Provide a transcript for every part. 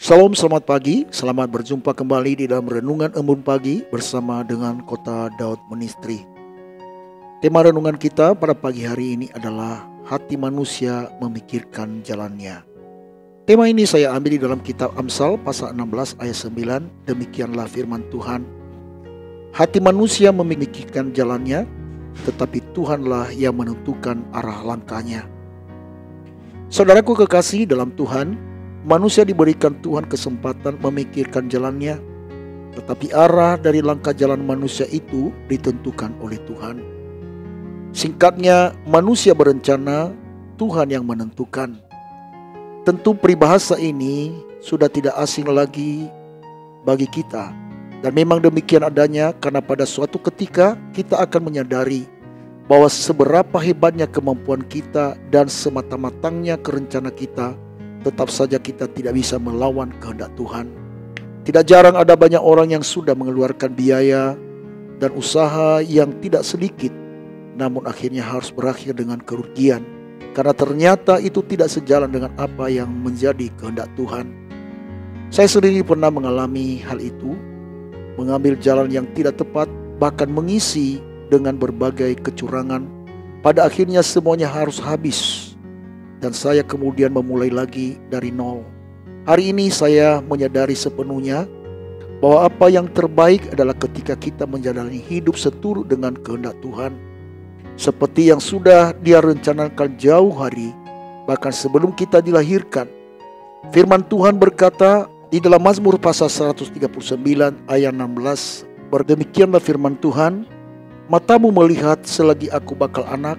Salam, selamat pagi, selamat berjumpa kembali di dalam Renungan Embun Pagi bersama dengan Kota Daud Ministry. Tema renungan kita pada pagi hari ini adalah hati manusia memikirkan jalannya. Tema ini saya ambil di dalam kitab Amsal pasal 16 ayat 9, demikianlah firman Tuhan. Hati manusia memikirkan jalannya, tetapi Tuhanlah yang menentukan arah langkahnya. Saudaraku kekasih dalam Tuhan, manusia diberikan Tuhan kesempatan memikirkan jalannya, tetapi arah dari langkah jalan manusia itu ditentukan oleh Tuhan. Singkatnya, manusia berencana, Tuhan yang menentukan. Tentu peribahasa ini sudah tidak asing lagi bagi kita. Dan memang demikian adanya karena pada suatu ketika kita akan menyadari bahwa seberapa hebatnya kemampuan kita dan semata-matangnya kerencana kita, tetap saja kita tidak bisa melawan kehendak Tuhan. Tidak jarang ada banyak orang yang sudah mengeluarkan biaya dan usaha yang tidak sedikit, namun akhirnya harus berakhir dengan kerugian, karena ternyata itu tidak sejalan dengan apa yang menjadi kehendak Tuhan. Saya sendiri pernah mengalami hal itu, mengambil jalan yang tidak tepat, bahkan mengisi dengan berbagai kecurangan. Pada akhirnya semuanya harus habis, dan saya kemudian memulai lagi dari nol. Hari ini saya menyadari sepenuhnya bahwa apa yang terbaik adalah ketika kita menjalani hidup seturut dengan kehendak Tuhan, seperti yang sudah Dia rencanakan jauh hari, bahkan sebelum kita dilahirkan. Firman Tuhan berkata di dalam Mazmur pasal 139 ayat 16, berdemikianlah firman Tuhan, matamu melihat selagi aku bakal anak,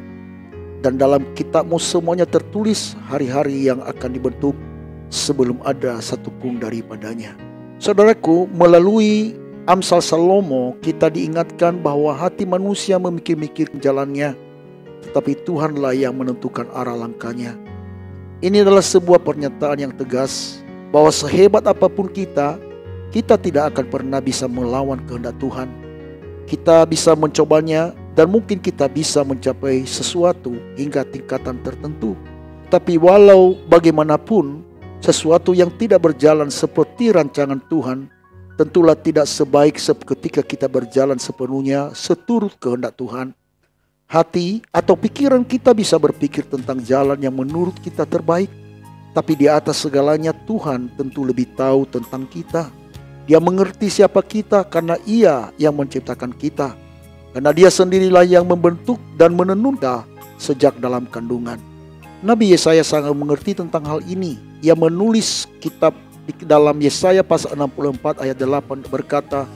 dan dalam kitabmu semuanya tertulis hari-hari yang akan dibentuk sebelum ada satupun daripadanya. Saudaraku, melalui Amsal Salomo kita diingatkan bahwa hati manusia memikir-mikir jalannya, tetapi Tuhanlah yang menentukan arah langkahnya. Ini adalah sebuah pernyataan yang tegas bahwa sehebat apapun kita tidak akan pernah bisa melawan kehendak Tuhan. Kita bisa mencobanya, dan mungkin kita bisa mencapai sesuatu hingga tingkatan tertentu. Tapi walau bagaimanapun, sesuatu yang tidak berjalan seperti rancangan Tuhan tentulah tidak sebaik ketika kita berjalan sepenuhnya seturut kehendak Tuhan. Hati atau pikiran kita bisa berpikir tentang jalan yang menurut kita terbaik, tapi di atas segalanya Tuhan tentu lebih tahu tentang kita. Dia mengerti siapa kita karena Ia yang menciptakan kita. Karena Dia sendirilah yang membentuk dan menenunkan sejak dalam kandungan. Nabi Yesaya sangat mengerti tentang hal ini. Ia menulis kitab di dalam Yesaya pasal 64 ayat 8 berkata,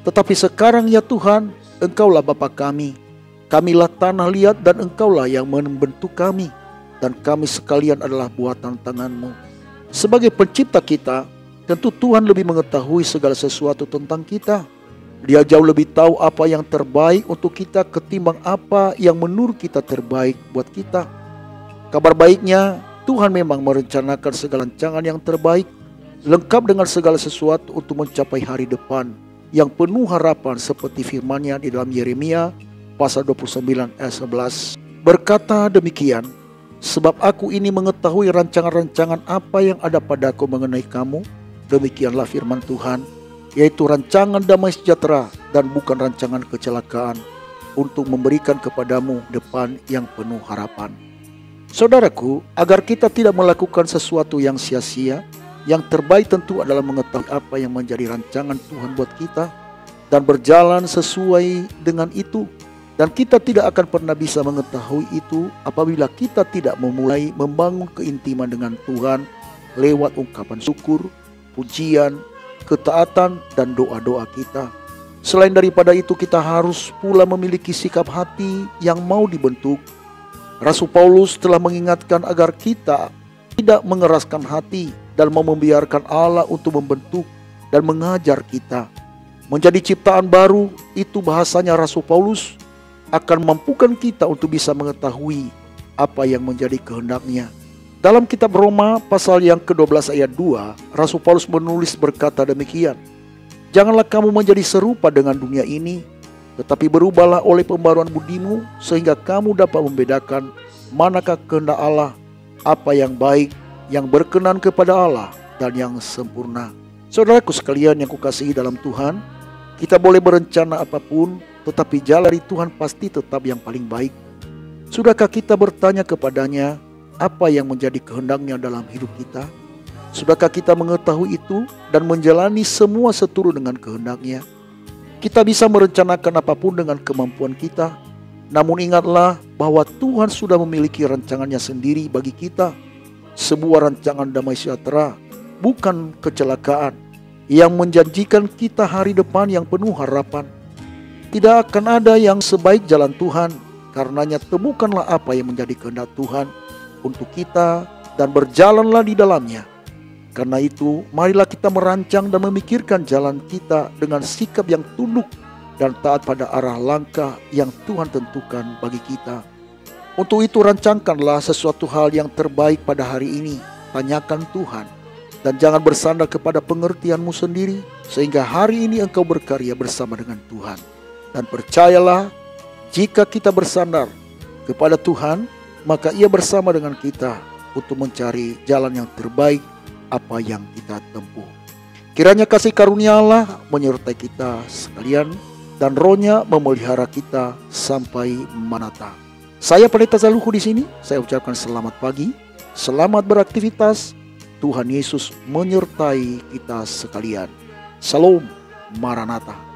tetapi sekarang ya Tuhan, Engkaulah Bapa kami. Kamilah tanah liat dan Engkaulah yang membentuk kami. Dan kami sekalian adalah buatan tangan-Mu. Sebagai pencipta kita, tentu Tuhan lebih mengetahui segala sesuatu tentang kita. Dia jauh lebih tahu apa yang terbaik untuk kita ketimbang apa yang menurut kita terbaik buat kita. Kabar baiknya, Tuhan memang merencanakan segala rancangan yang terbaik, lengkap dengan segala sesuatu untuk mencapai hari depan yang penuh harapan seperti firman-Nya di dalam Yeremia pasal 29 ayat 11. Berkata demikian, sebab aku ini mengetahui rancangan-rancangan apa yang ada padaku mengenai kamu, demikianlah firman Tuhan, yaitu rancangan damai sejahtera dan bukan rancangan kecelakaan, untuk memberikan kepadamu depan yang penuh harapan. Saudaraku, agar kita tidak melakukan sesuatu yang sia-sia, yang terbaik tentu adalah mengetahui apa yang menjadi rancangan Tuhan buat kita dan berjalan sesuai dengan itu. Dan kita tidak akan pernah bisa mengetahui itu apabila kita tidak memulai membangun keintiman dengan Tuhan lewat ungkapan syukur, pujian, ketaatan, dan doa-doa kita. Selain daripada itu, kita harus pula memiliki sikap hati yang mau dibentuk. Rasul Paulus telah mengingatkan agar kita tidak mengeraskan hati dan mau membiarkan Allah untuk membentuk dan mengajar kita. Menjadi ciptaan baru, itu bahasanya Rasul Paulus, akan memampukan kita untuk bisa mengetahui apa yang menjadi kehendak-Nya. Dalam kitab Roma pasal yang ke-12 ayat 2, Rasul Paulus menulis berkata demikian, janganlah kamu menjadi serupa dengan dunia ini, tetapi berubahlah oleh pembaruan budimu, sehingga kamu dapat membedakan manakah kehendak Allah, apa yang baik, yang berkenan kepada Allah, dan yang sempurna. Saudaraku sekalian yang kukasihi dalam Tuhan, kita boleh berencana apapun, tetapi jalan dari Tuhan pasti tetap yang paling baik. Sudahkah kita bertanya kepadanya apa yang menjadi kehendaknya dalam hidup kita? Sudahkah kita mengetahui itu dan menjalani semua seturut dengan kehendaknya? Kita bisa merencanakan apapun dengan kemampuan kita, namun ingatlah bahwa Tuhan sudah memiliki rancangannya sendiri bagi kita. Sebuah rancangan damai sejahtera, bukan kecelakaan, yang menjanjikan kita hari depan yang penuh harapan. Tidak akan ada yang sebaik jalan Tuhan, karenanya temukanlah apa yang menjadi kehendak Tuhan untuk kita dan berjalanlah di dalamnya. Karena itu, marilah kita merancang dan memikirkan jalan kita dengan sikap yang tunduk dan taat pada arah langkah yang Tuhan tentukan bagi kita. Untuk itu rancangkanlah sesuatu hal yang terbaik pada hari ini. Tanyakan Tuhan dan jangan bersandar kepada pengertianmu sendiri, sehingga hari ini engkau berkarya bersama dengan Tuhan. Dan percayalah, jika kita bersandar kepada Tuhan, maka Ia bersama dengan kita untuk mencari jalan yang terbaik apa yang kita tempuh. Kiranya kasih karunia Allah menyertai kita sekalian dan Roh-Nya memelihara kita sampai manata. Saya Pendeta Zaluhu di sini. Saya ucapkan selamat pagi, selamat beraktivitas. Tuhan Yesus menyertai kita sekalian. Shalom, Maranatha.